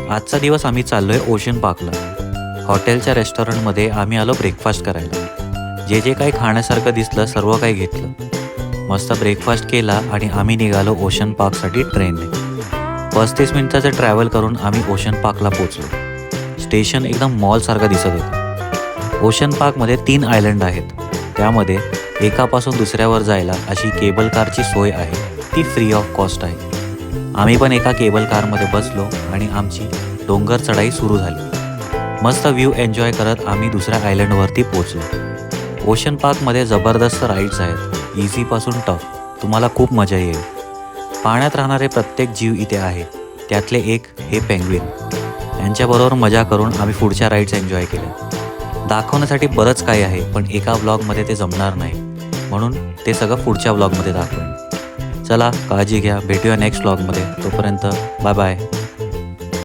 आजचा दिवस आम्ही चाललोय ओशन पार्कला। हॉटेलच्या रेस्टॉरंटमध्ये आम्ही आलो ब्रेकफास्ट करायला। जे जे काही खाण्यासारखं दिसलं सर्व काही घेतलं। मस्त ब्रेकफास्ट केला आणि आम्ही निघालो ओशन पार्कसाठी ट्रेनने। 35 मिनिटाचं ट्रॅव्हल करून आम्ही ओशन पार्कला पोचलो। स्टेशन एकदम मॉलसारखं दिसत होतं। ओशन पार्कमध्ये 3 आयलंड आहेत। त्यामध्ये एकापासून दुसऱ्यावर जायला अशी केबल कारची सोय आहे, ती फ्री ऑफ कॉस्ट आहे। आम्ही पण एका केबल कारमध्ये बसलो आणि आमची डोंगर चढाई सुरू झाली। मस्त व्ह्यू एन्जॉय करत आम्ही दुसऱ्या आयलंडवरती पोचलो। ओशन पार्कमध्ये जबरदस्त राईड्स आहेत, इझीपासून टफ, तुम्हाला खूप मजा येईल। पाण्यात राहणारे प्रत्येक जीव इथे आहे, त्यातले एक हे पेंग्विन। यांच्याबरोबर मजा करून आम्ही पुढच्या राईड्स एन्जॉय केल्या। दाखवण्यासाठी बरंच काही आहे, पण एका व्लॉगमध्ये ते जमणार नाही, म्हणून ते सगळं पुढच्या व्लॉगमध्ये दाखवेन। चला, काळजी घ्या, भेटूया नेक्स्ट व्लॉगमध्ये। तोपर्यंत बाय बाय।